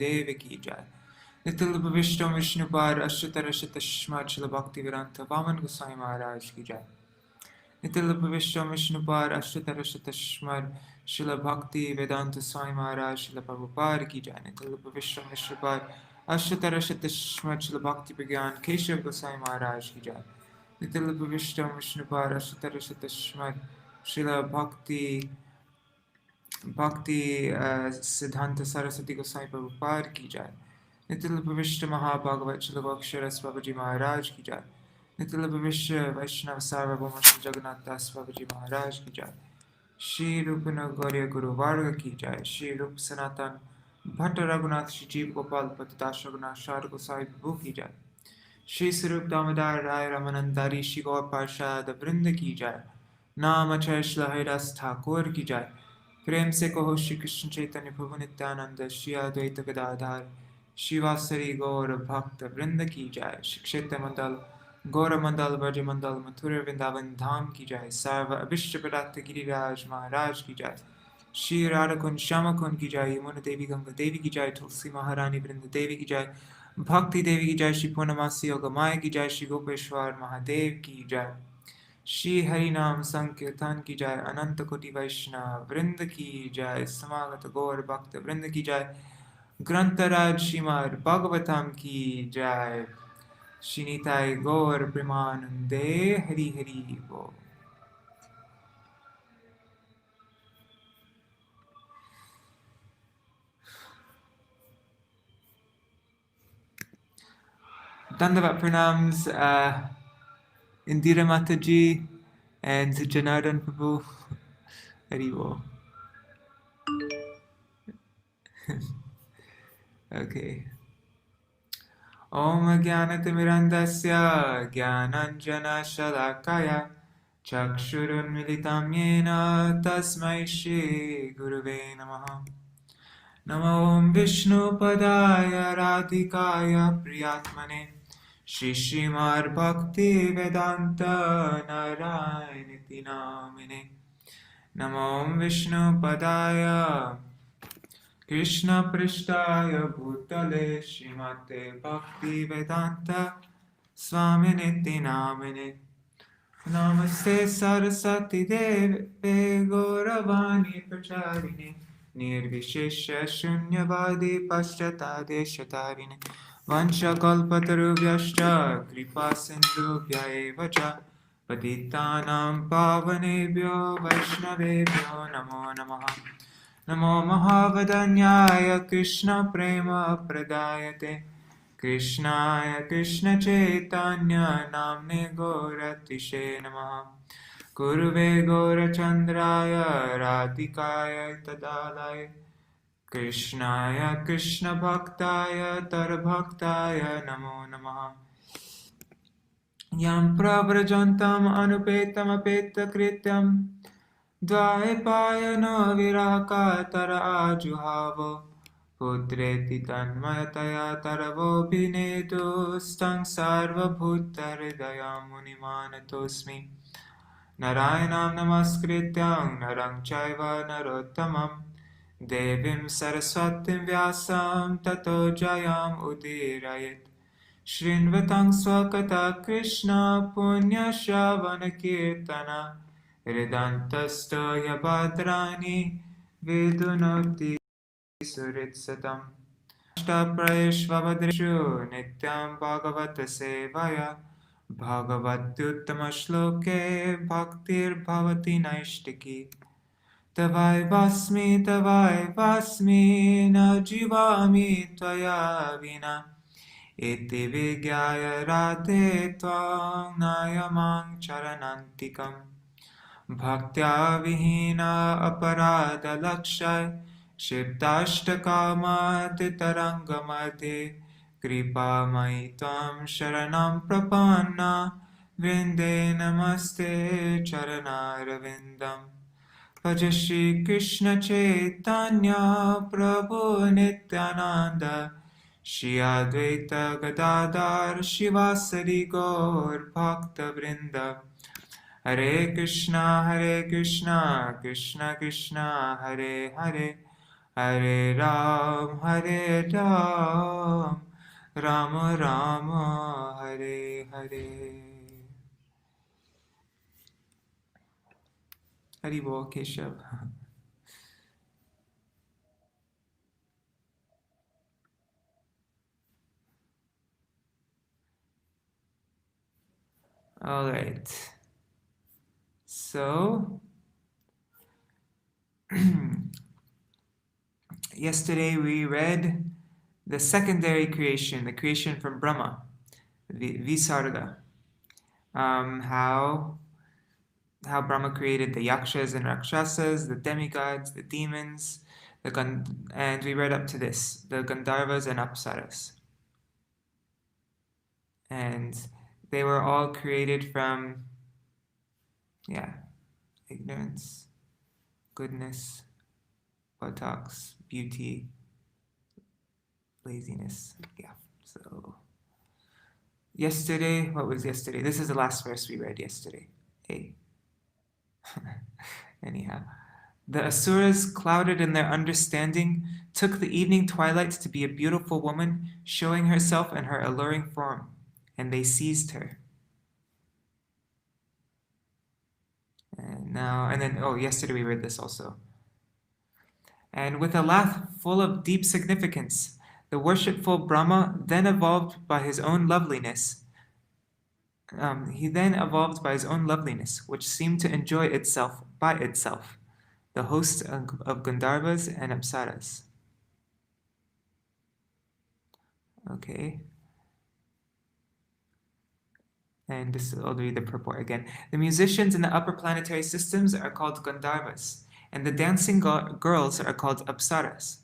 देव की जय। नितिल विष्णु विष्णुपाद अष्टतर शतश्म शिल भक्ति विरंत वामन गोसाई महाराज की जय। नितिल विष्णु विष्णुपाद अष्टतर शतश्म शिल भक्ति वेदांत स्वामी महाराज शिल प्रभुपाद की जय। नितिल विष्णु विष्णुपाद अष्टतर शतश्म शिल भक्ति विज्ञान केशव गोसाई महाराज की जय। नितिल विष्णु विष्णुपाद अष्टतर शतश्म शिल भक्ति सिद्धांत सरस्वती गोसाई प्रभुपाद की जय। नितिल विष्णु महाभागवत शिल अक्षरस बाबूजी महाराज की जय। नितिल विश्व वैष्णव सार्वभौम श्री जगन्नाथ दास बाबूजी महाराज की जय। श्री रूप गौर्य गुरु वर्ग की जय। श्री रूप सनातन भट्ट रघुनाथ श्री जीव गोपाल पतिदास रघुनाथ शार गोसाई प्रभु की जय। श्री स्वरूप दामोदर राय रमानंदारी श्री गौर पार्षद वृंद की जय। नाम अक्षय श्री हरिदास ठाकुर की जय। प्रेम से कहो श्री कृष्ण चैतन्य प्रभु नित्यानंद श्री अद्वैत गदाधर शिवासरी गौर भक्त वृंद की जय। श्री क्षेत्र मंडल गौर मंडल ब्रज मंडल मथुरा वृंदावन धाम की जय। सर्व अभिष्ट प्रदात गिरिराज महाराज की जय। श्री राधा कुंज श्याम कुंज की जय। यमुना देवी गंगा देवी की जय। तुलसी महारानी वृंद देवी की जय। भक्ति देवी की जय। श्री पूर्णमासी योग माया की जय। श्री गोपेश्वर महादेव की जय। श्री हरि नाम संकीर्तन की जय। अनंत कोटि वैष्णव वृंद की जय। समागत गौर भक्त वृंद की जय। ग्रंथराज श्रीमद् भागवतम की जय। श्री निताय गौर प्रेमानंदे हरि हरि बोल। Dandavat pranams, Indira Mataji and Janardan Prabhu. Hari Bol. Okay. Om Jnanatimirandasya Jnananjana Shalakaya Chakshurunmilitam Yena Tasmai Shri Gurave Namaha. Namo Om Vishnu Padaya Radhikaya Priyatmane Shri Śrīmad Bhakti Vedanta Narayaniti Namine. Namo Om Vishnu Padaya Krishna Prishtaya Bhutale Śrīmate Bhakti Vedanta Swaminiti Namine. Namaste Saraswati Deve Gauravani Pracharine Nirvishesha Shunyavadi Paschatadeshatarine Vanchakalpatarubhyascha Kripa Sindhubhya evacha Patitanam Pavanebhyo Vaishnavebhyo Namo Namaha. Namo Mahavadanyaya Krishna Prema Pradayate Krishnaya Krishna Chaitanya Namne Gauratishe Namaha. Guruve Gaurachandraya Radhikaya Tadalaya Krishnaya Krishna Bhaktaya Tarabhaktaya Namo Namaha. Yam Pravrajantam Anupetam Apeta Krityam Dvaipayano Viraka Tara Ajuhavo Putreti Tanmayataya Taravo Bhinedu Stang Sarva Bhuta Hridaya Munimanatosmi. Narayanam Namaskrityam Narang Chaiva Narottamam Devim Saraswatim Vyasam Tato Jayam Udirayet. Shrinvatang Swakata Krishna Punya Shavana Kirtana Hridantasto Yabhadrani Vidunoti Suritsatam. Ashtaprayeshvavadrishu Nityam Bhagavata Sevaya Bhagavatyuttama Shloke Bhaktir Bhavati Naishtiki. Tavai Vasmi Na Jivami Tvaya Vina Iti Vigyaya Radhe Tvam Nayamang Charanantikam. Bhaktya Vihina Aparada Lakshay Shibdashtakama Titarangamate Kripa Maitam Sharanam Prapanna Vrinde Namaste Charanarvindam. Bhaja Shri Krishna Chaitanya Prabhu Nityananda Shri Advaita Gadadhar Shivasari Gaur Bhakta Vrinda. Hare Krishna Krishna Krishna Hare Hare Hare Ram, Rama Rama, Hare Hare. Hari Bol, Keshav. All right. So, yesterday we read the secondary creation, the creation from Brahma, the visarga. How Brahma created the yakshas and rakshasas, the demigods, the demons, and we read up to this, the Gandharvas and Apsaras. And they were all created from, ignorance, goodness, buttocks, beauty, laziness. Yeah, so yesterday, what was yesterday? This is the last verse we read yesterday. Hey. Anyhow, the Asuras, clouded in their understanding, took the evening twilight to be a beautiful woman, showing herself in her alluring form, and they seized her. Yesterday we read this also. And with a laugh full of deep significance, the worshipful Brahma then evolved by his own loveliness. Which seemed to enjoy itself by itself, the host of Gandharvas and Apsaras. Okay. And I'll read the purport again. The musicians in the upper planetary systems are called Gandharvas, and the dancing girls are called Apsaras.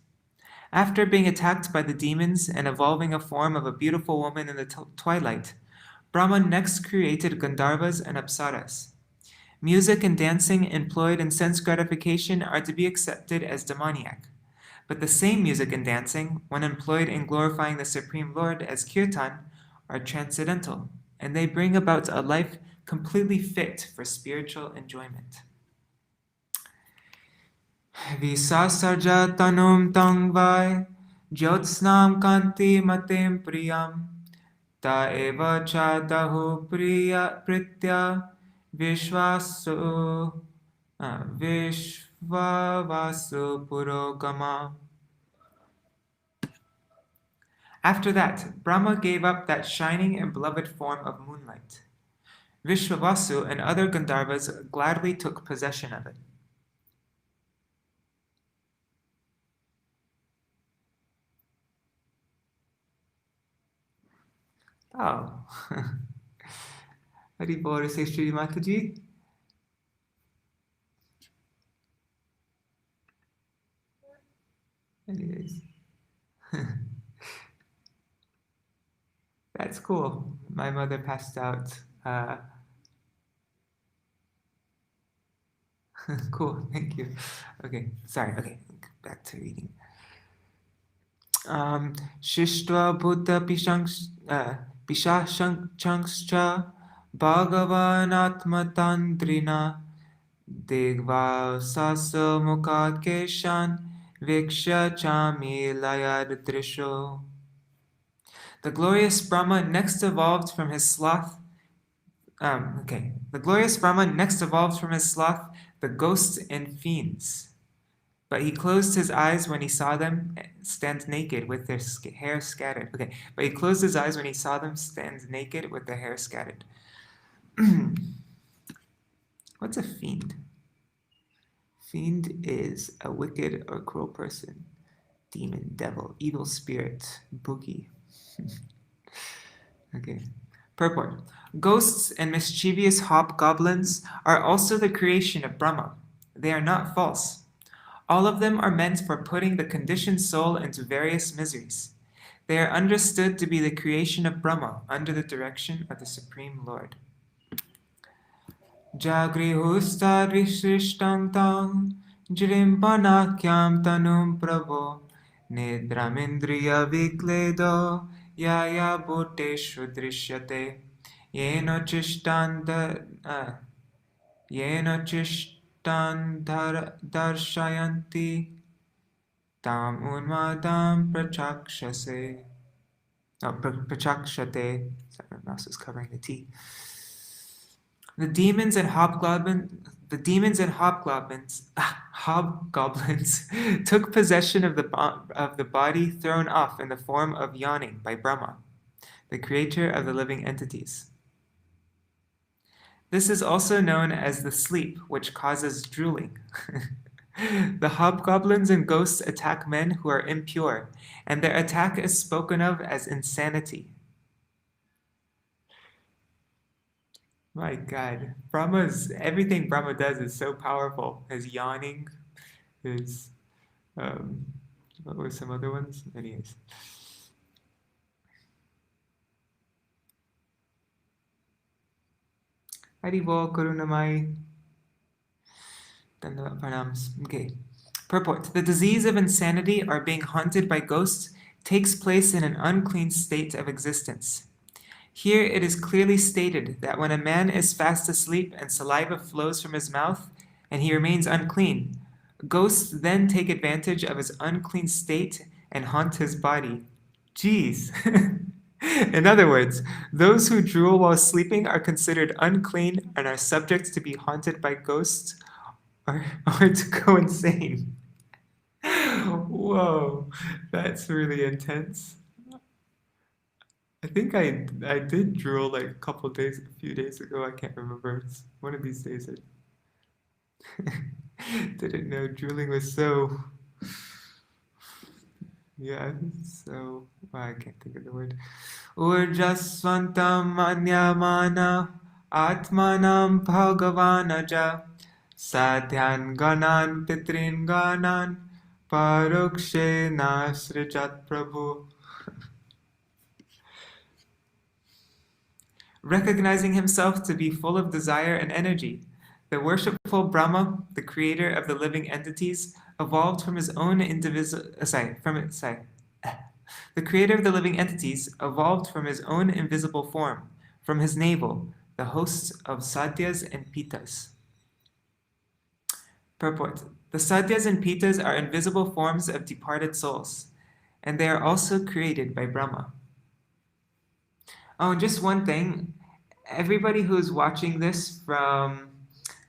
After being attacked by the demons and evolving a form of a beautiful woman in the twilight, Brahma next created Gandharvas and Apsaras. Music and dancing employed in sense gratification are to be accepted as demoniac, but the same music and dancing, when employed in glorifying the Supreme Lord as kirtan, are transcendental, and they bring about a life completely fit for spiritual enjoyment. Visarga tanum tangvai, jyotsnam kanti matem priyam, ta eva cha dahu pritya vishvavasu purogama. After that, Brahma gave up that shining and beloved form of moonlight. Vishvavasu and other Gandharvas gladly took possession of it. Oh. Hari Bol, say Śrīmad Bhāgavatam. Anyways. That's cool. My mother passed out. Cool, thank you. Okay, sorry. Okay, back to reading. Shishtva Buddha Pishashankscha Bhagavanatmatandrina Degva Sasa Mukha Keshan Viksha Chami Layad Drisho. The glorious Brahma next evolved from his sloth. The glorious Brahma next evolved from his sloth the ghosts and fiends. But he closed his eyes when he saw them stand naked with their hair scattered. But he closed his eyes when he saw them stand naked with their hair scattered. What's a fiend? Fiend is a wicked or cruel person, demon, devil, evil spirit, boogie. Okay. Purport. Ghosts and mischievous hobgoblins are also the creation of Brahma. They are not false. All of them are meant for putting the conditioned soul into various miseries. They are understood to be the creation of Brahma under the direction of the Supreme Lord. Jagrihustad vishrishtam tang jrimpanakyam tanum prabho nidramindriya vikledo yaya bhuteshu drishyate yeno chishtan darshayanti tam unmadam prachakshase. Oh, prachakshate. Sorry, my mouse is covering the T. The demons and hobgoblins took possession of the body thrown off in the form of yawning by Brahma, the creator of the living entities. This is also known as the sleep, which causes drooling. The hobgoblins and ghosts attack men who are impure, and their attack is spoken of as insanity. My God, everything Brahma does is so powerful. His yawning, his, what were some other ones? Anyways. Haribol Karunamai. Okay. Purport. The disease of insanity or being haunted by ghosts takes place in an unclean state of existence. Here it is clearly stated that when a man is fast asleep and saliva flows from his mouth and he remains unclean, ghosts then take advantage of his unclean state and haunt his body. Jeez. In other words, those who drool while sleeping are considered unclean and are subject to be haunted by ghosts or to go insane. Whoa, that's really intense. I think I did drool like a few days ago. I can't remember. It's one of these days I didn't know drooling was so. Yeah, so I can't think of the word. Urjasvantam anyamana atmanam bhagavanaja sadhyan ganan pitrin ganan parokshe nasrijat prabhu. Recognizing himself to be full of desire and energy, the worshipful Brahma, the creator of the living entities, evolved from his own The creator of the living entities evolved from his own invisible form, from his navel, the hosts of Satyas and Pitas. Purport. The Satyas and Pitas are invisible forms of departed souls, and they are also created by Brahma. Oh, and just one thing. Everybody who's watching this from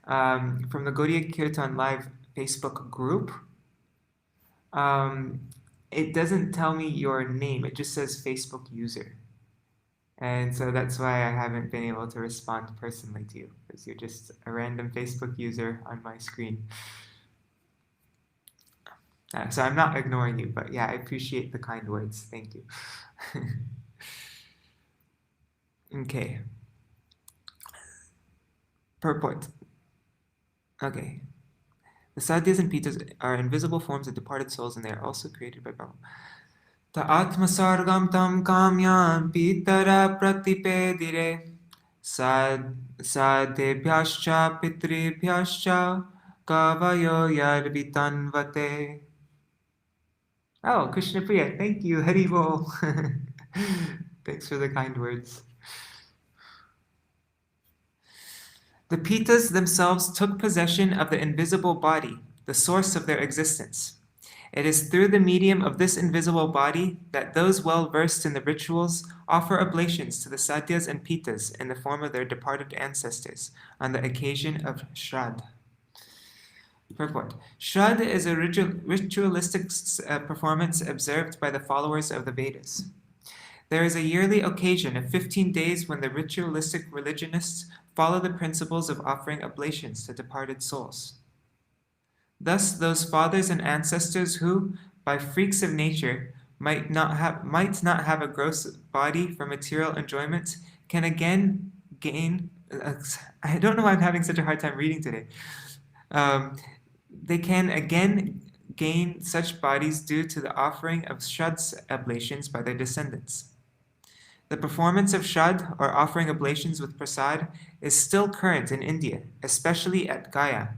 the Gaudiya Kirtan Live Facebook group, it doesn't tell me your name. It just says Facebook user. And so that's why I haven't been able to respond personally to you, because you're just a random Facebook user on my screen. So I'm not ignoring you, but yeah, I appreciate the kind words. Thank you. Okay. Purport. Okay. The Satyas and Pitas are invisible forms of departed souls, and they are also created by Brahma. Ta atmasargam tam kamyam pitara pratipedire sadebhyascha pitribhyascha kavayo yarvitanvate. Oh, Krishna Priya, thank you. Haribol. Thanks for the kind words. The Pitas themselves took possession of the invisible body, the source of their existence. It is through the medium of this invisible body that those well versed in the rituals offer oblations to the Satyas and Pitas in the form of their departed ancestors on the occasion of Shraddha. Purport. Shraddha is a ritualistic performance observed by the followers of the Vedas. There is a yearly occasion of 15 days when the ritualistic religionists follow the principles of offering oblations to departed souls. Thus, those fathers and ancestors who, by freaks of nature, might not have a gross body for material enjoyment, can again gain. I don't know why I'm having such a hard time reading today. They can again gain such bodies due to the offering of Shraddha oblations by their descendants. The performance of Shraddha, or offering oblations with prasad, is still current in India, especially at Gaya,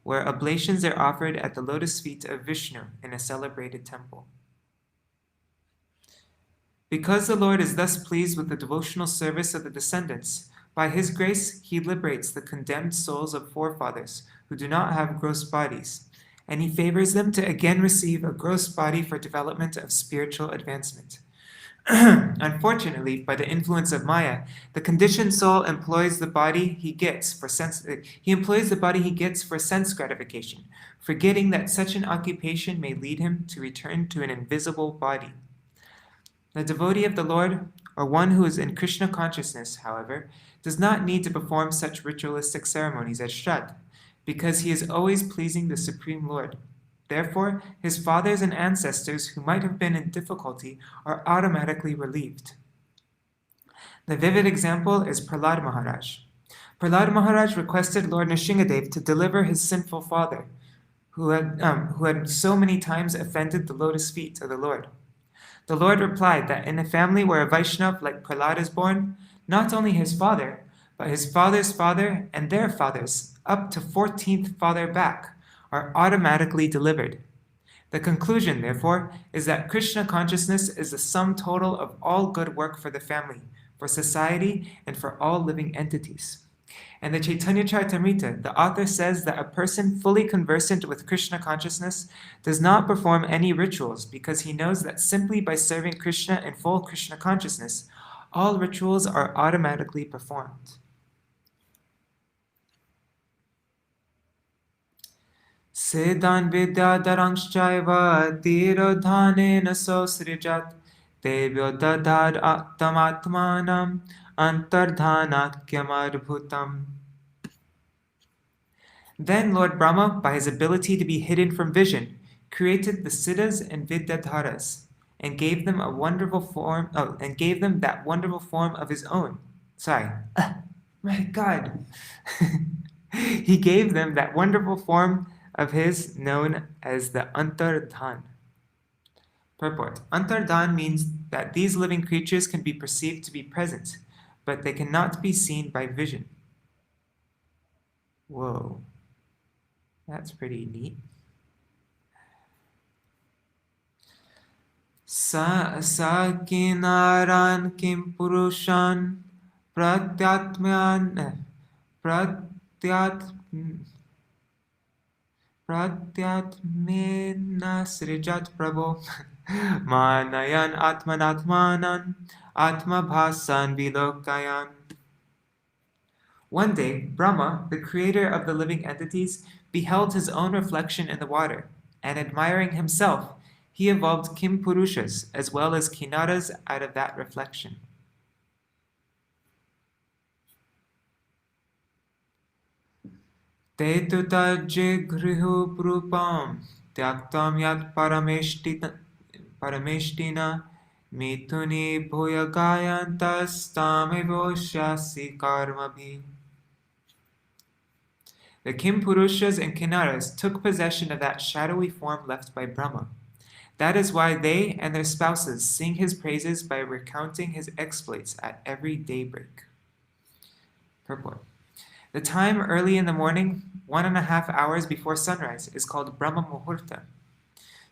where oblations are offered at the lotus feet of Vishnu in a celebrated temple. Because the Lord is thus pleased with the devotional service of the descendants, by his grace he liberates the condemned souls of forefathers who do not have gross bodies, and he favors them to again receive a gross body for development of spiritual advancement. Unfortunately, by the influence of Maya, the conditioned soul employs the body he gets for sense gratification, forgetting that such an occupation may lead him to return to an invisible body. The devotee of the Lord, or one who is in Krishna consciousness, however, does not need to perform such ritualistic ceremonies as Shraddha, because he is always pleasing the Supreme Lord. Therefore, his fathers and ancestors who might have been in difficulty are automatically relieved. The vivid example is Prahlad Maharaj. Prahlad Maharaj requested Lord Nrsingadev to deliver his sinful father, who had so many times offended the lotus feet of the Lord. The Lord replied that in a family where a Vaishnav like Prahlad is born, not only his father, but his father's father and their fathers, up to 14th father back, are automatically delivered. The conclusion, therefore, is that Krishna consciousness is the sum total of all good work for the family, for society, and for all living entities. And the Chaitanya Charitamrita, the author says that a person fully conversant with Krishna consciousness does not perform any rituals because he knows that simply by serving Krishna in full Krishna consciousness, all rituals are automatically performed. Sedan vidya daranshchaiva tirodhanena sosrijat tebyo dadad tamatmanam antardhanakyamarbhutam. Then Lord Brahma, by his ability to be hidden from vision, created the siddhas and vidyadharas, and gave them that wonderful form of his own. My God. He gave them that wonderful form of his known as the Antardhan. Purport. Antardhan means that these living creatures can be perceived to be present, but they cannot be seen by vision. Whoa. That's pretty neat. Sakinaran kim purushan pratyatmena srijat prabho manayan atmanatmanan atmabhasan vilokayan. One day, Brahma, the creator of the living entities, beheld his own reflection in the water, and admiring himself, he evolved Kim Purushas as well as Kinnaras out of that reflection. Te tuta jigrihu prupam tyaktam yat parameshtina mituni bhuyagayantas tamevoshasi karmabhi. The Kim Purushas and Kinnaras took possession of that shadowy form left by Brahma. That is why they and their spouses sing his praises by recounting his exploits at every daybreak. Purport. The time early in the morning, 1.5 hours before sunrise, is called Brahma Muhurta.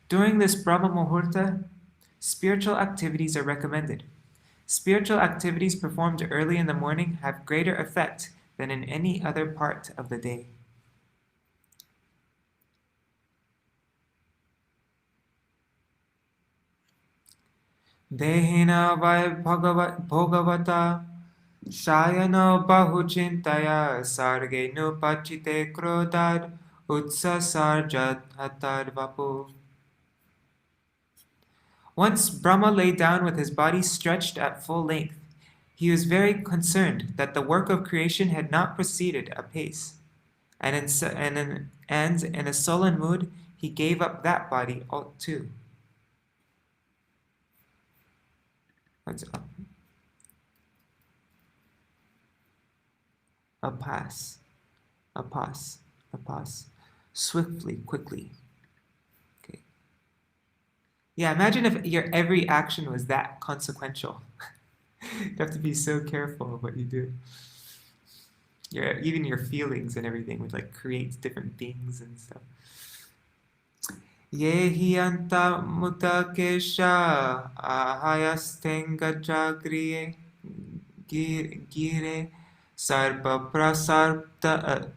During this Brahma Muhurta, spiritual activities are recommended. Spiritual activities performed early in the morning have greater effect than in any other part of the day. Dehina vai bhagavata shayana bahuchintaya sarge nupachite krodad utsa sarjat hatad vapu. Once Brahma lay down with his body stretched at full length. He was very concerned that the work of creation had not proceeded apace, and in a sullen mood he gave up that body too. What's up? Apas. Swiftly, quickly. Okay. Yeah, imagine if your every action was that consequential. You have to be so careful of what you do. Even your feelings and everything would create different things and stuff. Yehi anta mutakesha ahayastenga gire sarpa prasarpta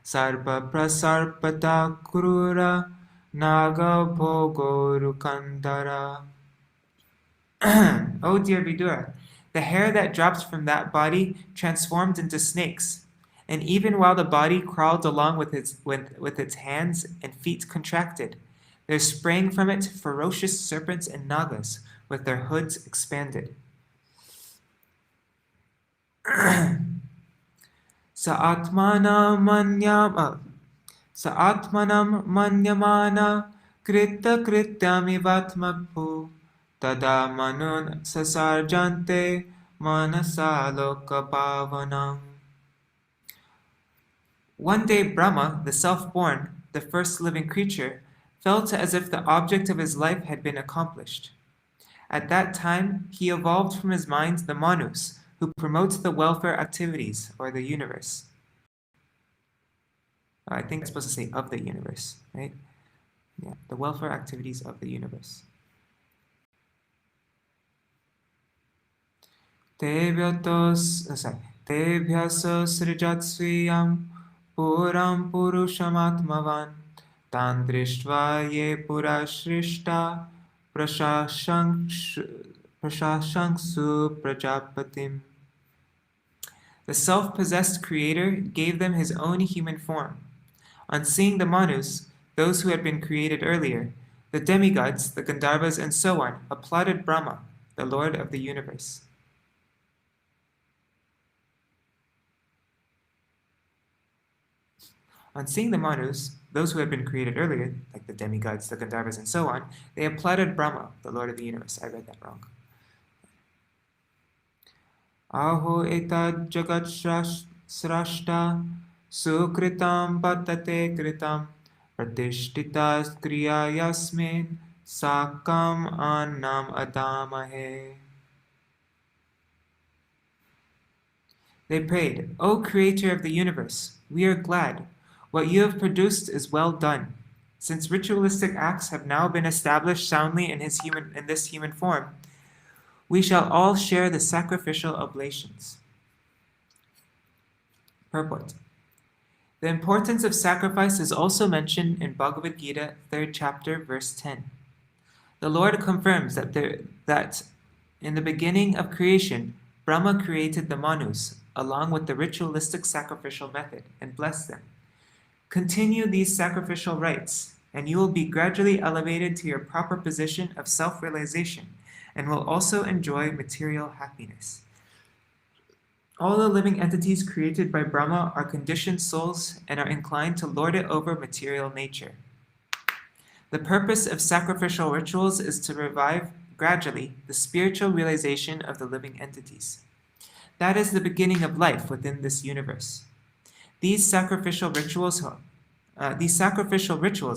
sarpa prasarpata krura naga bhogorukandara. Oh dear Vidura, the hair that dropped from that body transformed into snakes, and even while the body crawled along with its hands and feet contracted, there sprang from it ferocious serpents and nagas with their hoods expanded. Sa'atmanam manyamana krita krityamivatmabhu tada manun sasarjante manasalokapavanam. One day Brahma, the self-born, the first living creature, felt as if the object of his life had been accomplished. At that time, he evolved from his mind the Manus, who promote the welfare activities, or the universe. I think I'm supposed to say of the universe, right? Yeah, the welfare activities of the universe. Tebhyaso srijatsviyam puram purushamatmavan tan drishtva ye purashrishta prashashangsu prajapatim. The self-possessed creator gave them his own human form. On seeing the Manus, those who had been created earlier, the demigods, the Gandharvas, and so on, applauded Brahma, the Lord of the universe. On seeing the Manus, those who had been created earlier, like the demigods, the Gandharvas, and so on, they applauded Brahma, the Lord of the universe. I read that wrong. Aho etad jagat srashta sukritam patate kritam pratishtita kriya yasmin sakam annam adamahe. They prayed, O Creator of the universe, we are glad. What you have produced is well done. Since ritualistic acts have now been established soundly in this human form, we shall all share the sacrificial oblations. Purport. The importance of sacrifice is also mentioned in Bhagavad Gita, 3rd chapter, verse 10. The Lord confirms that in the beginning of creation, Brahma created the Manus, along with the ritualistic sacrificial method, and blessed them. Continue these sacrificial rites, and you will be gradually elevated to your proper position of self-realization, and will also enjoy material happiness. All the living entities created by Brahma are conditioned souls and are inclined to lord it over material nature. The purpose of sacrificial rituals is to revive, gradually, the spiritual realization of the living entities. That is the beginning of life within this universe. These sacrificial rituals,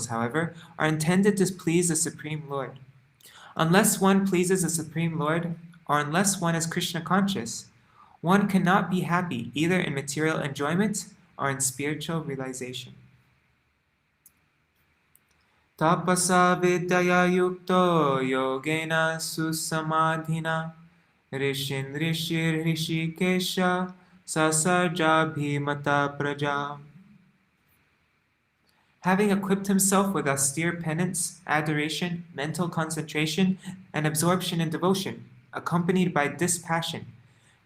however, are intended to please the Supreme Lord. Unless one pleases the Supreme Lord, or unless one is Krishna conscious, one cannot be happy either in material enjoyment or in spiritual realization. Tapasa vidyaya yukto yogena susamadhina rishin rishir rishikesha sasarja bhimata praja. Having equipped himself with austere penance, adoration, mental concentration, and absorption in devotion, accompanied by dispassion,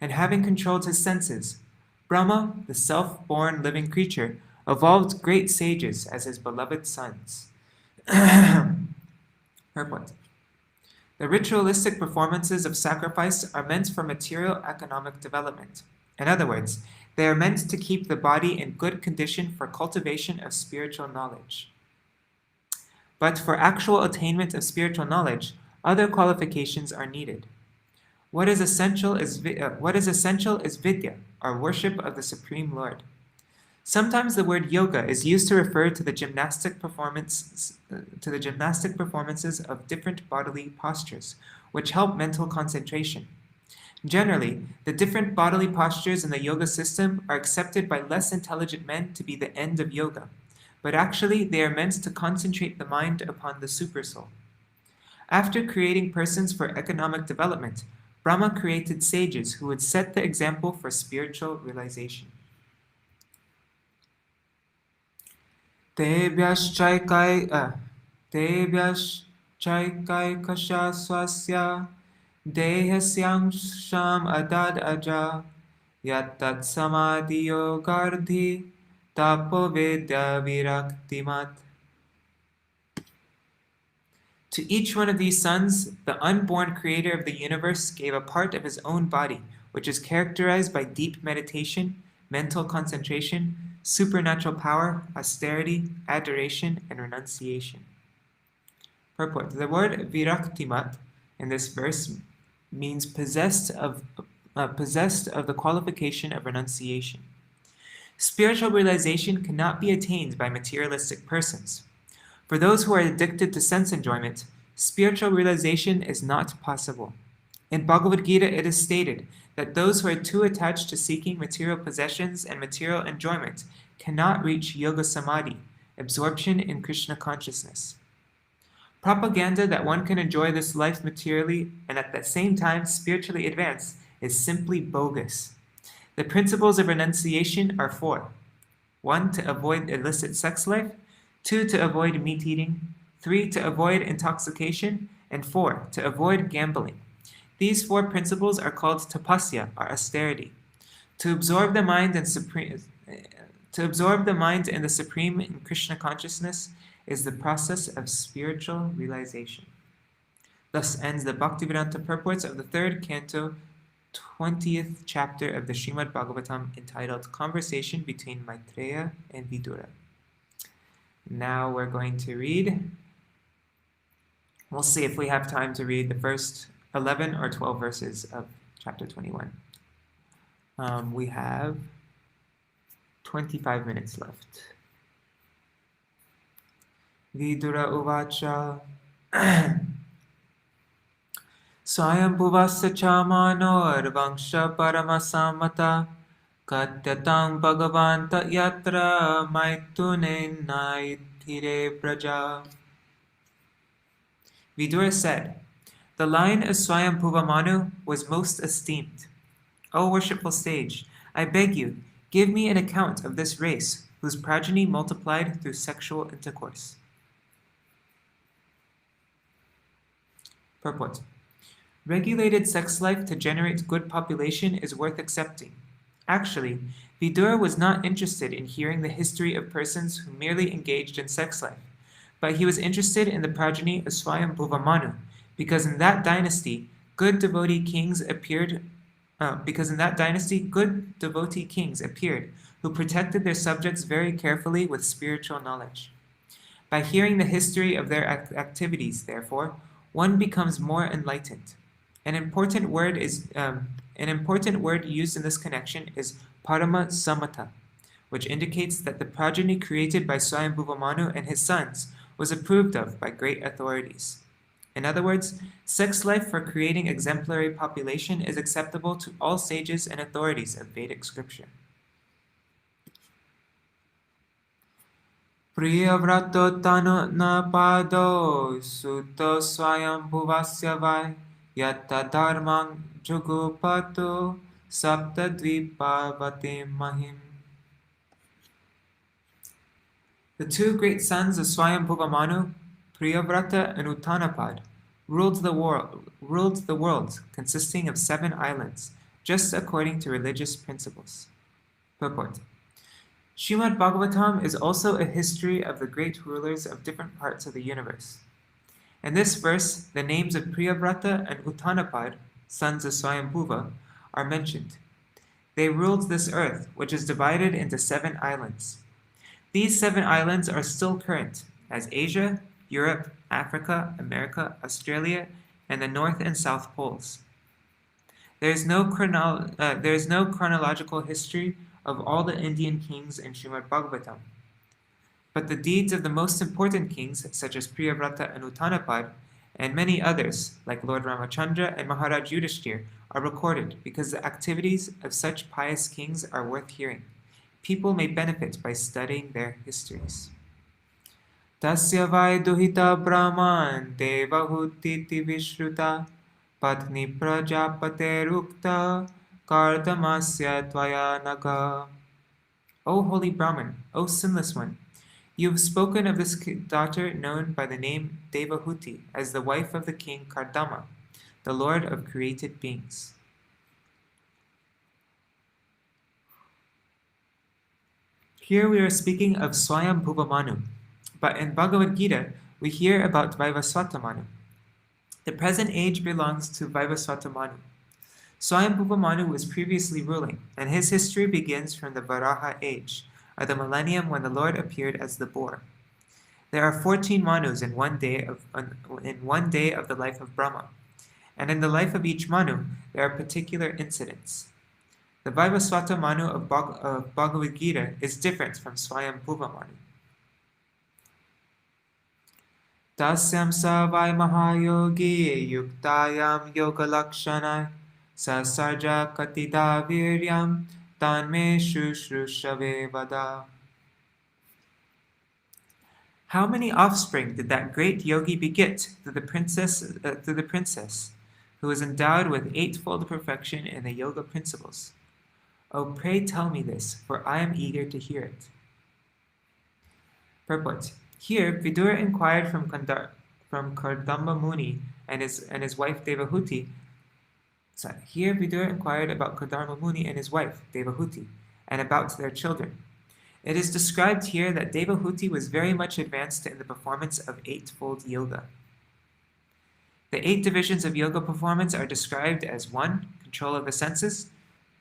and having controlled his senses, Brahma, the self-born living creature, evolved great sages as his beloved sons. Purport. The ritualistic performances of sacrifice are meant for material economic development. In other words, they are meant to keep the body in good condition for cultivation of spiritual knowledge. But for actual attainment of spiritual knowledge, other qualifications are needed. What is essential is vidya, or worship of the Supreme Lord. Sometimes the word yoga is used to refer to the gymnastic performances of different bodily postures, which help mental concentration. Generally, the different bodily postures in the yoga system are accepted by less intelligent men to be the end of yoga, but actually they are meant to concentrate the mind upon the supersoul. After creating persons for economic development, Brahma created sages who would set the example for spiritual realization. Tebhyashchaikaikasha swasya dehasyam sham adad aja yattat samadhiyo gardhi tapovedya viraktimat. To each one of these sons, the unborn creator of the universe gave a part of his own body, which is characterized by deep meditation, mental concentration, supernatural power, austerity, adoration, and renunciation. Purport. The word viraktimat in this verse means possessed of the qualification of renunciation. Spiritual realization cannot be attained by materialistic persons. For those who are addicted to sense enjoyment, spiritual realization is not possible. In Bhagavad Gita, it is stated that those who are too attached to seeking material possessions and material enjoyment cannot reach yoga samadhi, absorption in Krishna consciousness. Propaganda that one can enjoy this life materially and at the same time spiritually advance is simply bogus. The principles of renunciation are 4. 1. To avoid illicit sex life. 2. To avoid meat eating. 3. To avoid intoxication. And 4. To avoid gambling. These 4 principles are called tapasya, or austerity. To absorb the mind and the supreme in Krishna consciousness is the process of spiritual realization. Thus ends the Bhaktivedanta purports of the 3rd canto, 20th chapter of the Śrīmad Bhāgavatam, entitled Conversation Between Maitreya and Vidura. Now we're going to read. We'll see if we have time to read the first 11 or 12 verses of chapter 21. We have 25 minutes left. Vidura uvacha Swayambhuvasya chamanor vangsha paramasamata katyatam bhagavanta yatra maitune naitire praja. Vidura said, the line of Swayambhuva Manu was most esteemed. O worshipful sage, I beg you, give me an account of this race whose progeny multiplied through sexual intercourse. Purport. Regulated sex life to generate good population is worth accepting. Actually, Vidura was not interested in hearing the history of persons who merely engaged in sex life, but he was interested in the progeny of Swayambhuva Manu, because in that dynasty, good devotee kings appeared who protected their subjects very carefully with spiritual knowledge. By hearing the history of their activities, therefore, one becomes more enlightened. An important word used in this connection is parama samata, which indicates that the progeny created by Swayambhuva Manu and his sons was approved of by great authorities. In other words, sex life for creating exemplary population is acceptable to all sages and authorities of Vedic scripture. Priyavrato tanu na pado sutto swayambhuvasya vai yatta dharmang jugupato sapta dvipavate mahim. The 2 great sons of Swayambhuva Manu, Priyavrata and Uttanapad, ruled the world consisting of 7 islands, just according to religious principles. Purport. Śrīmad Bhāgavatam is also a history of the great rulers of different parts of the universe. In this verse, the names of Priyavrata and Uttanapad, sons of Swayambhuva, are mentioned. They ruled this earth, which is divided into 7 islands. These 7 islands are still current, as Asia, Europe, Africa, America, Australia, and the North and South Poles. There is no chronological history of all the Indian kings in Śrīmad Bhāgavatam. But the deeds of the most important kings, such as Priyavrata and Uttanapad, and many others, like Lord Ramachandra and Maharaj Yudhishthir, are recorded because the activities of such pious kings are worth hearing. People may benefit by studying their histories. Tasya vai duhita brahman devahutiti vishruta patni prajapaterukta kardamasya tvaya naga. O holy Brahman, O sinless one, You have spoken of this daughter known by the name Devahuti as the wife of the king Kardama, the lord of created beings. Here we are speaking of Swayambhuva Manu, but in Bhagavad Gita we hear about Vaivasvata Manu. The present age belongs to Vaivasvata Manu. Swayambhuva Manu was previously ruling, and his history begins from the Varaha age, or the millennium when the Lord appeared as the boar. There are 14 Manus in one day of the life of Brahma, and in the life of each Manu there are particular incidents. The Vaivasvata Manu of Bhagavad Gita is different from Swayambhuva Manu. Tasyam savai mahayogi yuktayam yogalakshana sasarja katida viryam tanme shushrusave vada. How many offspring did that great yogi beget through the princess, who was endowed with eightfold perfection in the yoga principles? Oh, pray tell me this, for I am eager to hear it. Purport. Here, Vidura inquired from Kardama Muni and his wife Devahuti. Here, Vidura inquired about Kardama Muni and his wife Devahuti, and about their children. It is described here that Devahuti was very much advanced in the performance of eightfold yoga. The 8 divisions of yoga performance are described as 1. Control of the senses,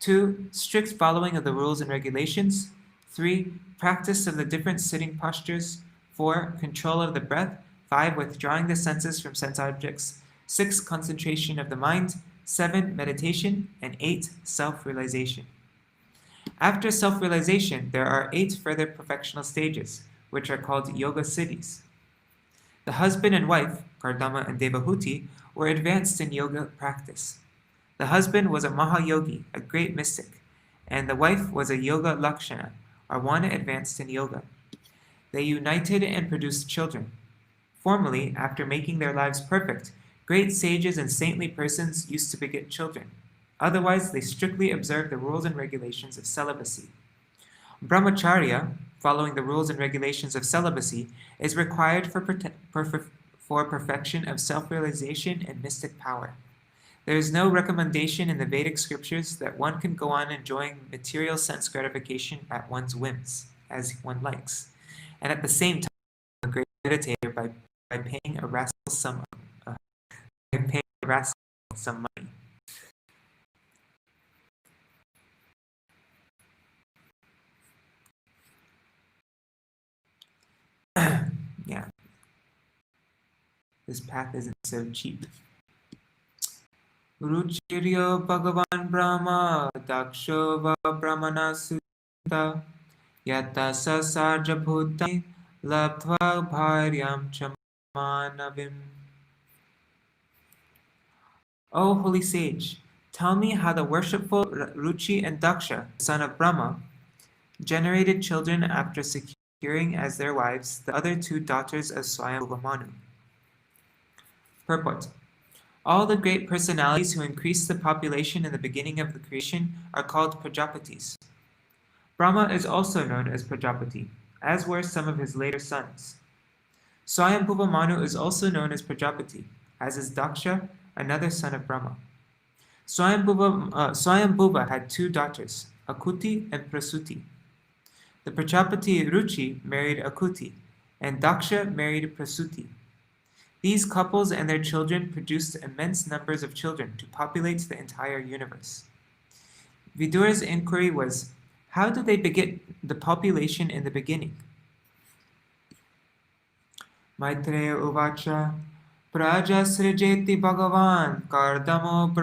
2. Strict following of the rules and regulations, 3. Practice of the different sitting postures, 4. Control of the breath, 5. Withdrawing the senses from sense objects, 6. Concentration of the mind, 7. Meditation, and 8. Self-realization. After self-realization, there are 8 further perfectional stages, which are called yoga siddhis. The husband and wife, Kardama and Devahuti, were advanced in yoga practice. The husband was a Mahayogi, a great mystic, and the wife was a Yoga Lakshana, or one advanced in yoga. They united and produced children. Formerly, after making their lives perfect, great sages and saintly persons used to beget children. Otherwise, they strictly observed the rules and regulations of celibacy. Brahmacharya, following the rules and regulations of celibacy, is required for perfection of self-realization and mystic power. There is no recommendation in the Vedic scriptures that one can go on enjoying material sense gratification at one's whims, as one likes, and at the same time a great meditator by paying a rascal some money. Yeah, this path isn't so cheap. Ruchiryo Bhagavan Brahma Daksho va Brahmana Sutta Yata Sasarja Bhutani Labdva Bharyam Chamanavim. O holy sage, tell me how the worshipful Ruchi and Daksha, son of Brahma, generated children after securing as their wives the other 2 daughters of Swayambhuva Manu. Purport. All the great personalities who increased the population in the beginning of the creation are called Prajapatis. Brahma is also known as Prajapati, as were some of his later sons. Swayambhuva Manu is also known as Prajapati, as is Daksha, another son of Brahma. Swayambhuva had 2 daughters, Akuti and Prasuti. The Prajapati Ruchi married Akuti, and Daksha married Prasuti. These couples and their children produced immense numbers of children to populate the entire universe. Vidura's inquiry was, how did they beget the population in the beginning? Maitreya Uvacha Praja Srijeti Bhagavan Kardamo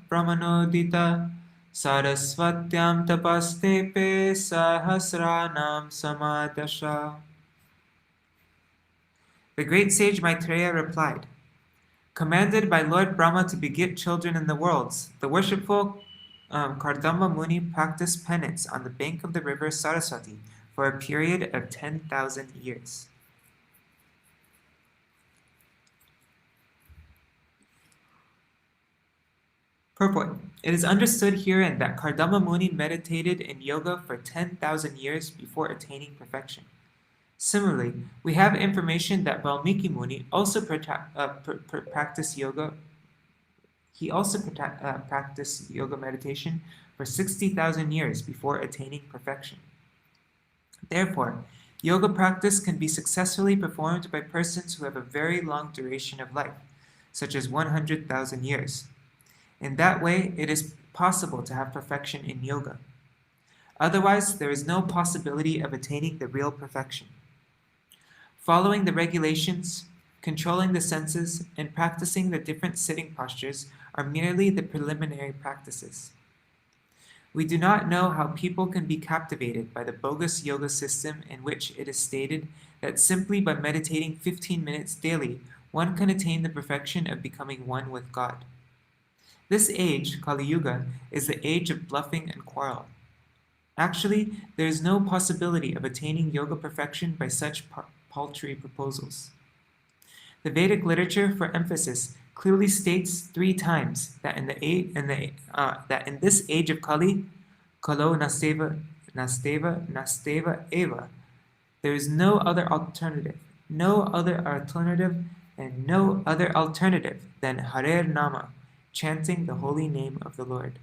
Brahmanodita Saraswatyam Tapastepe Sahasranam Samadasha. The great sage Maitreya replied, commanded by Lord Brahma to beget children in the worlds, the worshipful Kardama Muni practiced penance on the bank of the river Saraswati for a period of 10,000 years. Purport. It is understood herein that Kardama Muni meditated in yoga for 10,000 years before attaining perfection. Similarly, we have information that Valmiki Muni also practiced yoga. He also practiced yoga meditation for 60,000 years before attaining perfection. Therefore, yoga practice can be successfully performed by persons who have a very long duration of life, such as 100,000 years. In that way, it is possible to have perfection in yoga. Otherwise, there is no possibility of attaining the real perfection. Following the regulations, controlling the senses, and practicing the different sitting postures are merely the preliminary practices. We do not know how people can be captivated by the bogus yoga system in which it is stated that simply by meditating 15 minutes daily, one can attain the perfection of becoming one with God. This age, Kali Yuga, is the age of bluffing and quarrel. Actually, there is no possibility of attaining yoga perfection by such paltry proposals. The Vedic literature, for emphasis, clearly states 3 times that in this age of Kali, Kalo nasteva eva, there is no other alternative, and no other alternative than Harer Nama, chanting the holy name of the Lord.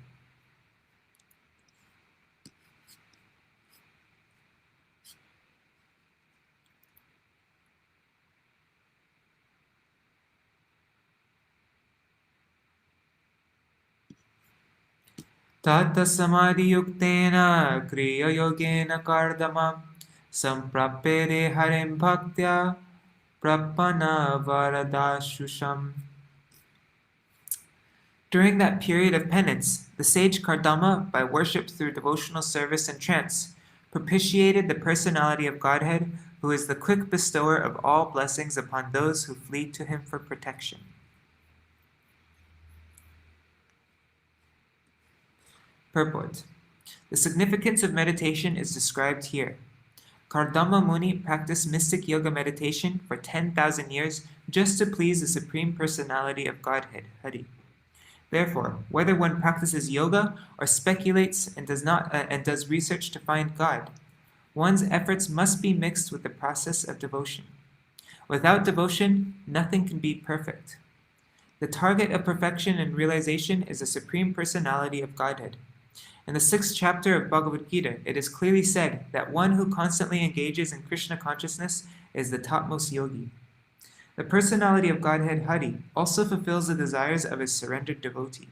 Tata samadhi yuktena kriya yogena kardama samprapere harim bhaktya prapana varadashusham. During that period of penance, the sage Kardama, by worship through devotional service and trance, propitiated the personality of Godhead, who is the quick bestower of all blessings upon those who flee to him for protection. Purport. The significance of meditation is described here. Kardama Muni practiced mystic yoga meditation for 10,000 years just to please the Supreme Personality of Godhead, Hari. Therefore, whether one practices yoga or speculates and does research to find God, one's efforts must be mixed with the process of devotion. Without devotion, nothing can be perfect. The target of perfection and realization is the Supreme Personality of Godhead. In the 6th chapter of Bhagavad Gita, it is clearly said that one who constantly engages in Krishna consciousness is the topmost yogi. The personality of Godhead Hari also fulfills the desires of his surrendered devotee.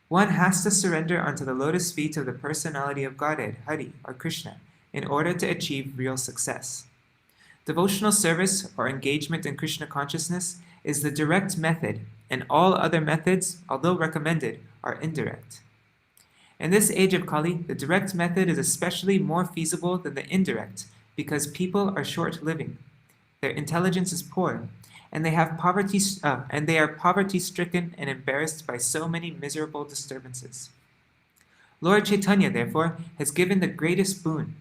One has to surrender onto the lotus feet of the personality of Godhead Hari or Krishna in order to achieve real success. Devotional service or engagement in Krishna consciousness is the direct method, and all other methods, although recommended, are indirect. In this age of Kali, the direct method is especially more feasible than the indirect because people are short-living, their intelligence is poor, and they are poverty-stricken and embarrassed by so many miserable disturbances. Lord Chaitanya, therefore, has given the greatest boon.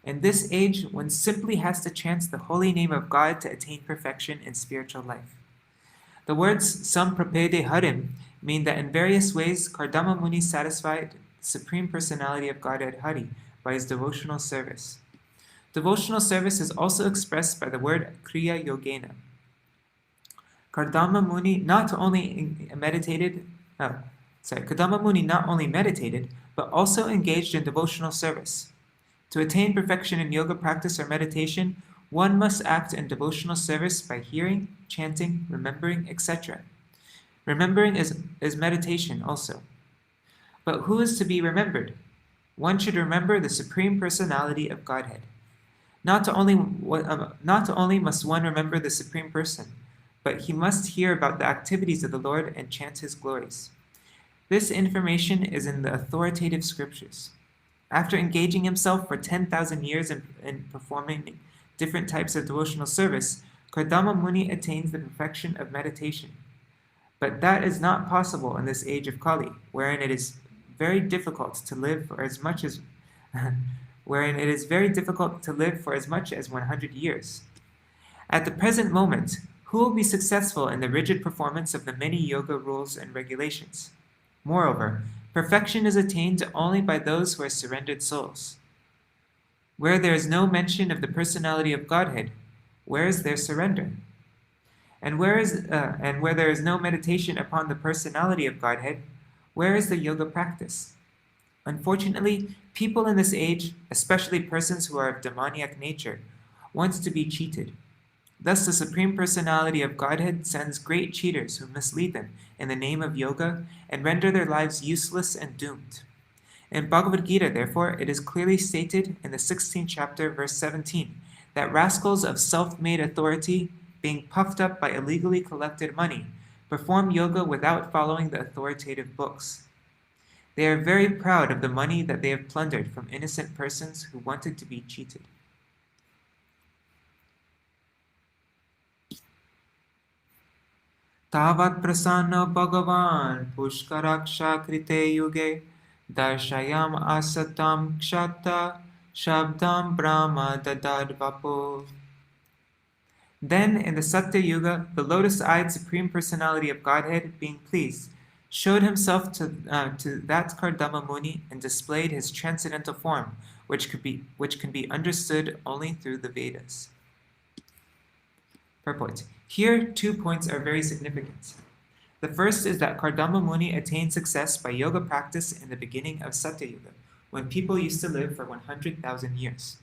In this age, one simply has to chant the holy name of God to attain perfection in spiritual life. The words Samprapede Harim mean that in various ways Kardama Muni satisfied the Supreme Personality of Godhead Hari by his devotional service. Devotional service is also expressed by the word Kriya Yogena. Kardama Muni not only meditated, but also engaged in devotional service. To attain perfection in yoga practice or meditation, one must act in devotional service by hearing, chanting, remembering, etc. Remembering is meditation also. But who is to be remembered? One should remember the Supreme Personality of Godhead. Not only must one remember the Supreme Person, but he must hear about the activities of the Lord and chant his glories. This information is in the authoritative scriptures. After engaging himself for 10,000 years in performing different types of devotional service, Kardama Muni attains the perfection of meditation. But that is not possible in this age of Kali, wherein it is very difficult to live for as much as 100 years. At the present moment, who will be successful in the rigid performance of the many yoga rules and regulations? Moreover, perfection is attained only by those who are surrendered souls. Where there is no mention of the personality of Godhead, where is their surrender? And where there is no meditation upon the personality of Godhead, where is the yoga practice? Unfortunately, people in this age, especially persons who are of demoniac nature, want to be cheated. Thus, the Supreme Personality of Godhead sends great cheaters who mislead them in the name of yoga and render their lives useless and doomed. In Bhagavad Gita, therefore, it is clearly stated in the 16th chapter, verse 17, that rascals of self-made authority, being puffed up by illegally collected money, perform yoga without following the authoritative books. They are very proud of the money that they have plundered from innocent persons who wanted to be cheated. Tavat prasanna Bhagavan pushkaraksha krite yuge darshayam asatam kshata shabdam Brahma dadadvapo. Then, in the Satya Yuga, the lotus-eyed Supreme Personality of Godhead, being pleased, showed himself to that Kardama Muni and displayed his transcendental form, which can be understood only through the Vedas. Purport. Here, 2 points are very significant. The first is that Kardama Muni attained success by yoga practice in the beginning of Satya Yuga, when people used to live for 100,000 years.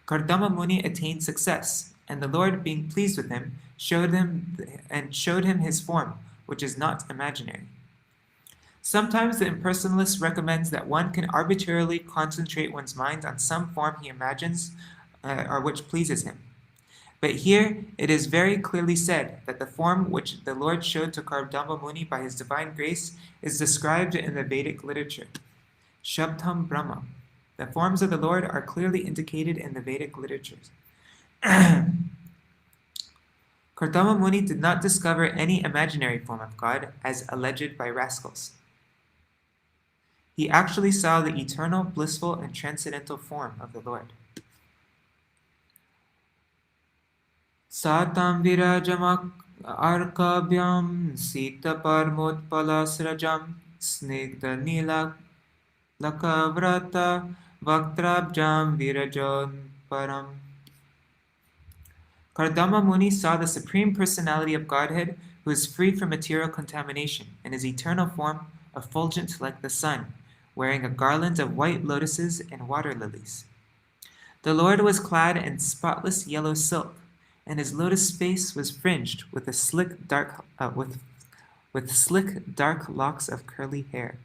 Kardama Muni attained success, and the Lord, being pleased with him, showed him his form, which is not imaginary. Sometimes the impersonalist recommends that one can arbitrarily concentrate one's mind on some form he imagines or which pleases him. But here it is very clearly said that the form which the Lord showed to Kardama Muni by his divine grace is described in the Vedic literature. Shabdam Brahma. The forms of the Lord are clearly indicated in the Vedic literatures. Kardama Muni did not discover any imaginary form of God as alleged by rascals. He actually saw the eternal, blissful, and transcendental form of the Lord. Satam virajamak arkabhyam sita parmotpalasrajam snigdha nila lakavrata vaktrabjam virajon param. Kardama Muni saw the Supreme Personality of Godhead, who is free from material contamination, in his eternal form, effulgent like the sun, wearing a garland of white lotuses and water lilies. The Lord was clad in spotless yellow silk, and his lotus face was fringed with slick dark locks of curly hair.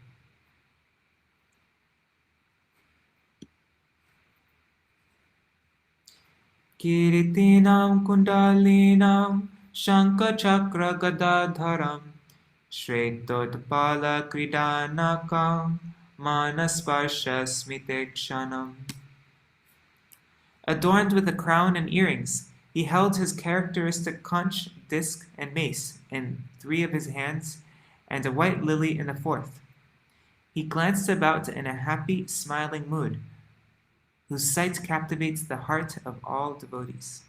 Kiritinam kundalinam shanka chakra gadadharam shretotpala kridanakam manasparsha smitekshanam. Adorned with a crown and earrings, he held his characteristic conch, disc, and mace in 3 of his hands, and a white lily in the 4th. He glanced about in a happy, smiling mood, whose sight captivates the heart of all devotees.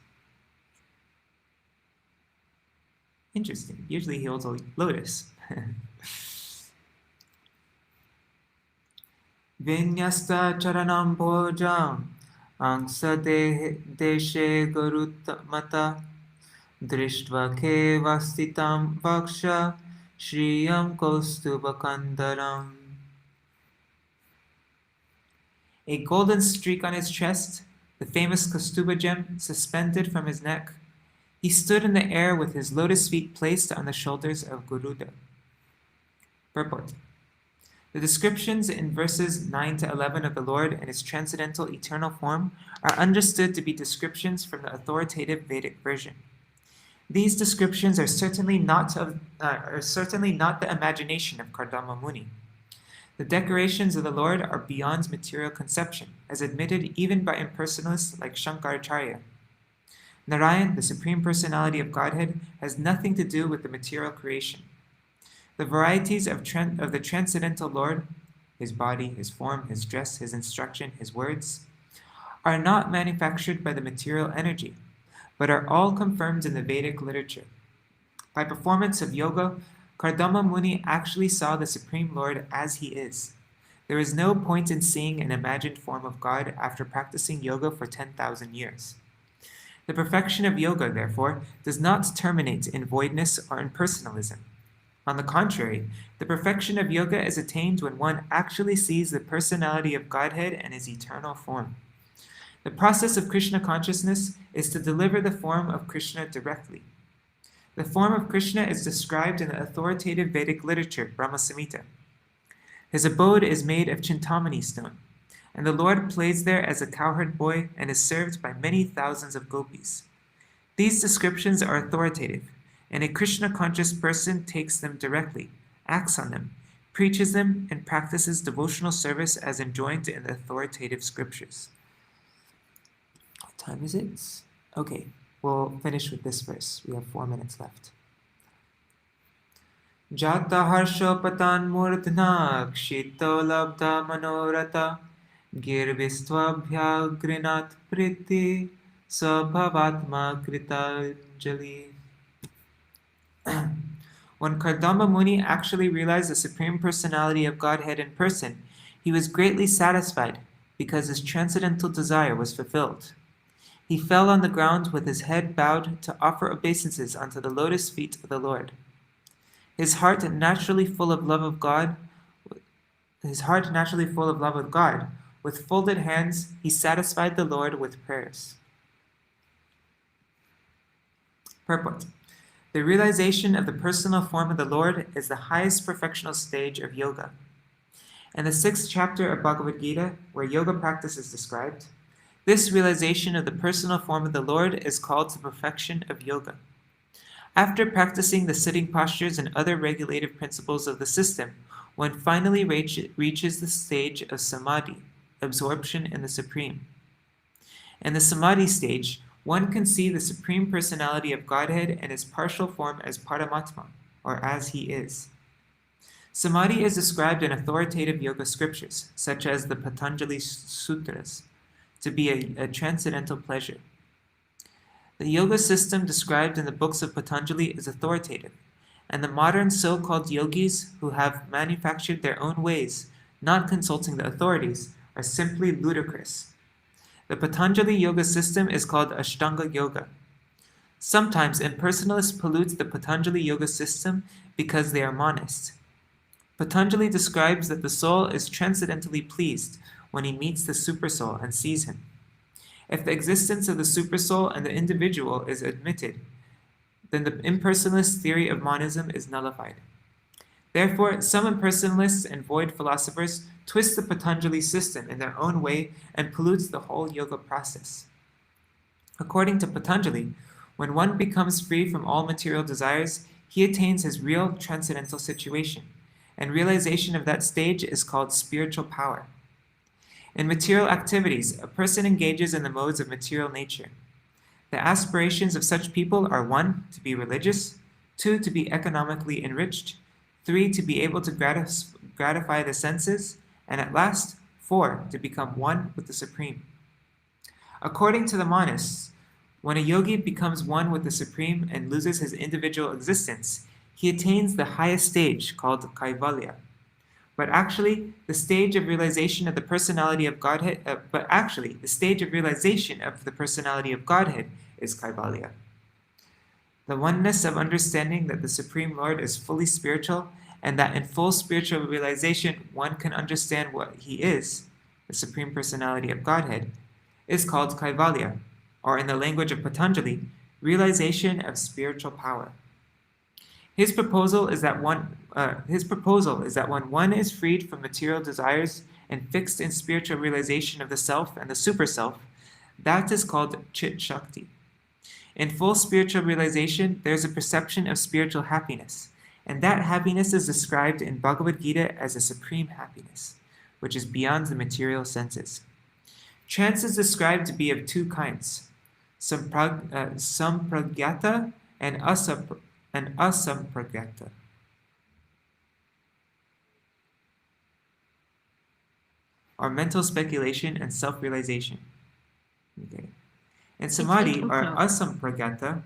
Interesting. Usually he holds a lotus. Vinyasta charanam bhojam angsa deshe garutmata drishtva kevastitam vaksha shriyam kostubakandaram. A golden streak on his chest, the famous Kaustubha gem suspended from his neck, he stood in the air with his lotus feet placed on the shoulders of Garuda. Purport. The descriptions in verses 9 to 11 of the Lord and his transcendental eternal form are understood to be descriptions from the authoritative Vedic version. These descriptions are certainly not the imagination of Kardama Muni. The decorations of the Lord are beyond material conception, as admitted even by impersonalists like Shankaracharya. Narayan, the Supreme Personality of Godhead, has nothing to do with the material creation. The varieties of the transcendental Lord, his body, his form, his dress, his instruction, his words, are not manufactured by the material energy, but are all confirmed in the Vedic literature. By performance of yoga, Kardama Muni actually saw the Supreme Lord as he is. There is no point in seeing an imagined form of God after practicing yoga for 10,000 years. The perfection of yoga, therefore, does not terminate in voidness or in personalism. On the contrary, the perfection of yoga is attained when one actually sees the personality of Godhead and his eternal form. The process of Krishna consciousness is to deliver the form of Krishna directly. The form of Krishna is described in the authoritative Vedic literature, Brahma Samhita. His abode is made of Chintamani stone, and the Lord plays there as a cowherd boy and is served by many thousands of gopis. These descriptions are authoritative, and a Krishna-conscious person takes them directly, acts on them, preaches them, and practices devotional service as enjoined in the authoritative scriptures. What time is it? Okay, we'll finish with this verse. We have 4 minutes left. Jata harsho patan murdna kshito labdha manorata girvistvabhya grinat priti sabhavatma kritanjali. When Kardama Muni actually realized the Supreme Personality of Godhead in person, he was greatly satisfied because his transcendental desire was fulfilled. He fell on the ground with his head bowed to offer obeisances unto the lotus feet of the Lord. His heart naturally full of love of God, with folded hands, he satisfied the Lord with prayers. Purport. The realization of the personal form of the Lord is the highest perfectional stage of yoga. In the 6th chapter of Bhagavad Gita, where yoga practice is described, this realization of the personal form of the Lord is called the perfection of yoga. After practicing the sitting postures and other regulative principles of the system, one finally reaches the stage of samadhi, absorption in the Supreme. In the samadhi stage, one can see the Supreme Personality of Godhead in his partial form as Paramatma, or as he is. Samadhi is described in authoritative yoga scriptures, such as the Patanjali Sutras, to be a transcendental pleasure. The yoga system described in the books of Patanjali is authoritative, and the modern so-called yogis who have manufactured their own ways, not consulting the authorities, are simply ludicrous. The Patanjali yoga system is called Ashtanga Yoga. Sometimes impersonalists pollute the Patanjali yoga system because they are monist. Patanjali describes that the soul is transcendently pleased when he meets the Supersoul and sees him. If the existence of the Supersoul and the individual is admitted, then the impersonalist theory of monism is nullified. Therefore, some impersonalists and void philosophers twist the Patanjali system in their own way and pollute the whole yoga process. According to Patanjali, when one becomes free from all material desires, he attains his real transcendental situation, and realization of that stage is called spiritual power. In material activities, a person engages in the modes of material nature. The aspirations of such people are 1. To be religious, 2. To be economically enriched, 3. To be able to gratify the senses, and at last, 4. To become one with the Supreme. According to the monists, when a yogi becomes one with the Supreme and loses his individual existence, he attains the highest stage called Kaivalya. But actually, the stage of realization of the personality of Godhead is Kaivalya. The oneness of understanding that the Supreme Lord is fully spiritual, and that in full spiritual realization one can understand what he is, the Supreme Personality of Godhead, is called Kaivalya, or in the language of Patanjali, realization of spiritual power. His proposal is that when one is freed from material desires and fixed in spiritual realization of the self and the super self, that is called Chit Shakti. In full spiritual realization, there is a perception of spiritual happiness, and that happiness is described in Bhagavad Gita as a supreme happiness, which is beyond the material senses. Trance is described to be of 2 kinds, sampragyata and asampragyata. Or mental speculation and self-realization. Okay. In samadhi, or asampragyata,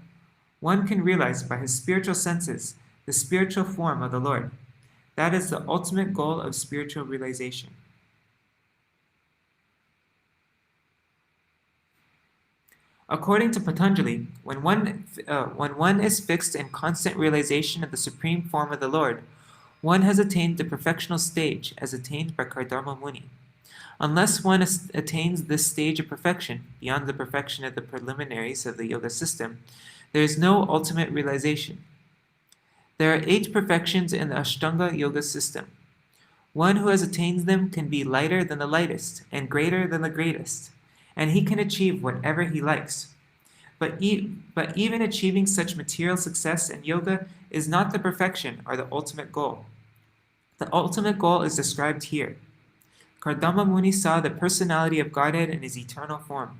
one can realize by his spiritual senses the spiritual form of the Lord. That is the ultimate goal of spiritual realization. According to Patanjali, when one is fixed in constant realization of the supreme form of the Lord, one has attained the perfectional stage as attained by Kardama Muni. Unless one attains this stage of perfection, beyond the perfection of the preliminaries of the yoga system, there is no ultimate realization. There are 8 perfections in the Ashtanga yoga system. One who has attained them can be lighter than the lightest and greater than the greatest, and he can achieve whatever he likes. But even achieving such material success in yoga is not the perfection or the ultimate goal. The ultimate goal is described here. Kardama Muni saw the personality of Godhead in his eternal form.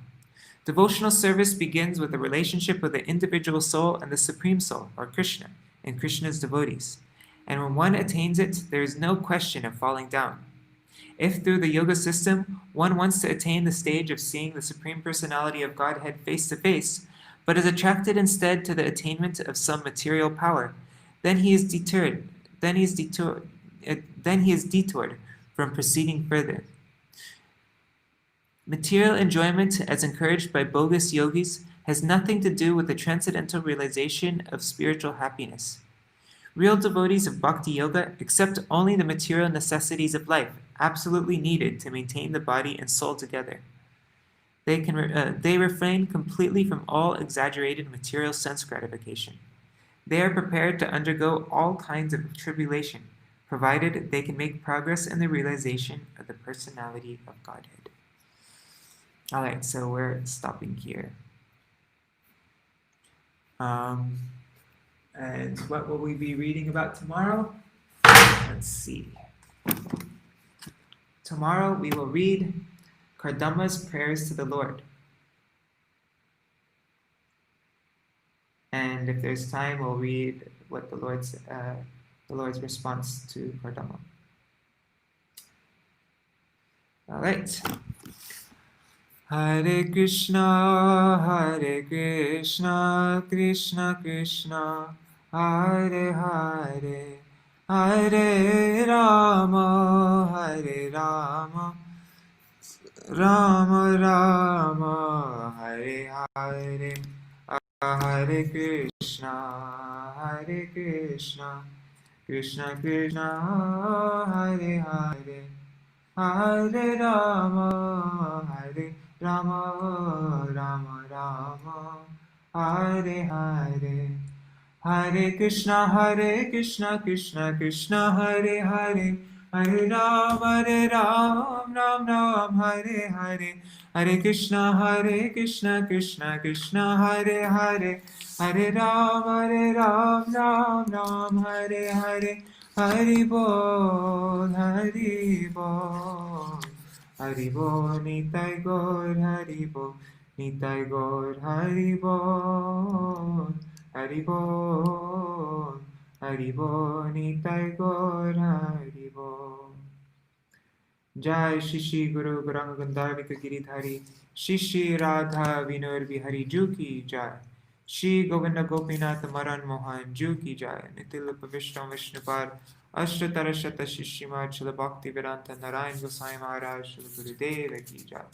Devotional service begins with the relationship of the individual soul and the Supreme Soul, or Krishna, and Krishna's devotees. And when one attains it, there is no question of falling down. If through the yoga system, one wants to attain the stage of seeing the Supreme Personality of Godhead face to face, but is attracted instead to the attainment of some material power, then he is detoured from proceeding further. Material enjoyment, as encouraged by bogus yogis, has nothing to do with the transcendental realization of spiritual happiness. Real devotees of bhakti yoga accept only the material necessities of life, absolutely needed to maintain the body and soul together. They refrain completely from all exaggerated material sense gratification. They are prepared to undergo all kinds of tribulation, provided they can make progress in the realization of the personality of Godhead. All right, so we're stopping here. And what will we be reading about tomorrow? Let's see. Tomorrow we will read Kardama's prayers to the Lord. And if there's time, we'll read what the Lord's response to Kardama. All right. Hare Krishna, Krishna Krishna, Hare Hare, Hare Rama, Rama Rama, Hare Hare, Hare Krishna, Krishna Krishna, Hare Hare, Hare Rama, Rama Rama, Hare Hare, Hare Krishna, Krishna Krishna, Hare Hare, Hare Ram, Ram Ram, Hare Hare, Hare Krishna, Krishna Krishna, Hare Hare, Hare Ram, Ram Ram, Hare Hare, Hari Bol, Hari Bol, Hari Bol, Nitai Gaur, Hari Bol, Nitai Gaur, Hari Bol, Hari Bol, Hari Bol, Nitai Gaur, Hari Bol. Jai Shishi Guru Gauranga Gandharvika Giridhari, Shishi Radha Vinod Bihari Ju ki Jai. Shri Govinda Gopinath Maran Mohan Ju ki Jai. Nitil Vishnu Vishnupar Ashtatara Shata Shishimad Srila Bhakti Vedanta Narayan Gosai Maharaj Srila Gurudeva ki Jai.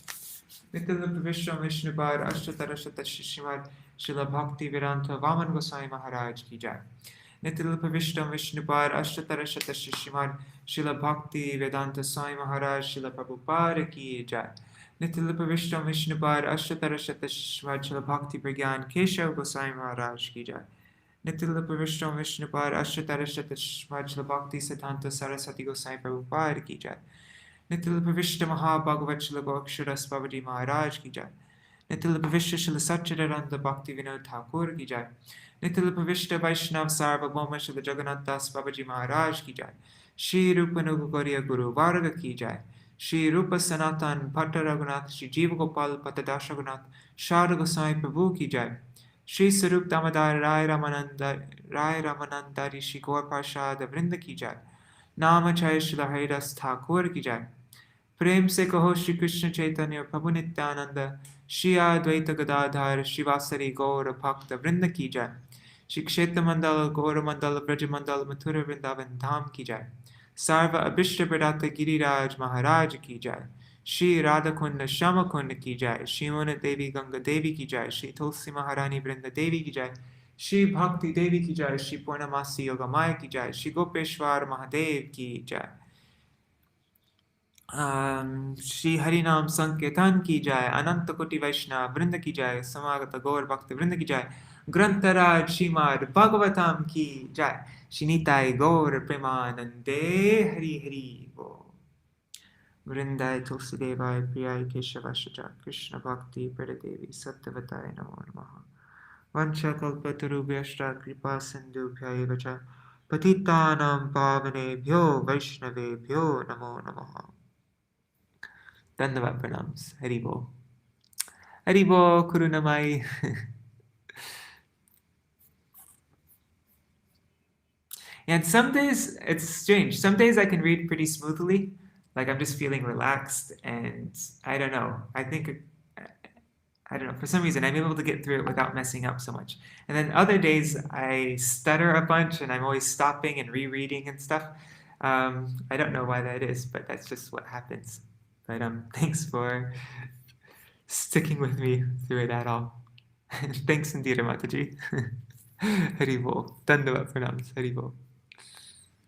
Nitil Vishnu Vishnupar Ashtatara Shata Shishimad Srila Bhakti Vedanta Vaman Gosai Maharaj ki Jai. Nitil Vishnu Vishnupar Ashtatara Shata Shishimad Srila Bhakti Vedanta Sai Maharaj Srila Prabhupada ki Jai. Nitil Vishnu Vishnupar Ashtatara Shata Shishimad Srila Bhakti Pragyan Keshav Gosai Maharaj ki Jai. Nitil Vishnu Vishnupar Ashtatara Shata Shishimad Srila Bhakti Siddhanta Saraswati Gosai Prabhupada ki Jai. Nitil Vishnu Bhāgavatam Srila Goksharas Babaji Maharaj ki Jai. Nitil Vishnu Srila Satchidananda Bhakti Vinod Thakur ki Jai. Nitil Vishnu Vaishnav Sarvabhauma Srila Jagannath Das Babaji Maharaj ki Jai. Shri Rupa Nugauriya Guru Varga ki Jai. Shri Rupa Sanatan Bhatta Raghunath Shri Jiva Gopal Patadash Raghunath Sharda Gosai Prabhu ki Jai. Shri Sarup Damodar Rai Ramanandari Shri Gaur Parshad Vrinda ki Jai. Namachay Srila Haridas Thakur ki Jai. Prem se kaho Shri Krishna Chaitanya Prabhu Nityananda Shri Advaita Gadadhar Shri Vasari Gaura Bhakta Vrinda ki Jai. Shri Kshetra Mandala Gaura Mandala Braja Mandala Mathura Vrindavan Dham ki Jai. Sarva Abhishta Pradata Giriraj Maharaj ki Jai. Shri Radha Kunda Shama Kunda ki jai, Shri Mona Devi Ganga Devi ki jai, Shri Tulsi Maharani Brinda Devi ki jai, Shri Bhakti Devi ki jai, Shri Purnamasi Yogamaya ki jai, Shri Gopeshwar Mahadev ki jai. Shri Harinam Sankirtan ki jai, Ananta Koti Vaishnava Vrinda ki jai, Samagata Gaur Bhakti Vrinda ki jai, Grantaraj Śrīmad Bhāgavatam ki jai, Shri Nitai Gaur Premanande Hari Hari Bo. Vrindai Tulsidevai Priyai Keshavashaja Krishna Bhakti Pradadevi Sattvatai Namo Namaha. Vancha Kalpatarubhyashta Kripa Sindhubhya Evacha Patitanam Pavanebhyo Vaishnavebhyo Namo Namaha. Dandavad Pranams. Haribo. Haribo Kurunamai. And some days, it's strange. Some days I can read pretty smoothly. Like I'm just feeling relaxed and I don't know. I think, I don't know, for some reason I'm able to get through it without messing up so much. And then other days I stutter a bunch and I'm always stopping and rereading and stuff. I don't know why that is, but that's just what happens. But thanks for sticking with me through it at all. Thanks indeed, Mataji. Haribo. Dandavad pranams. Haribo.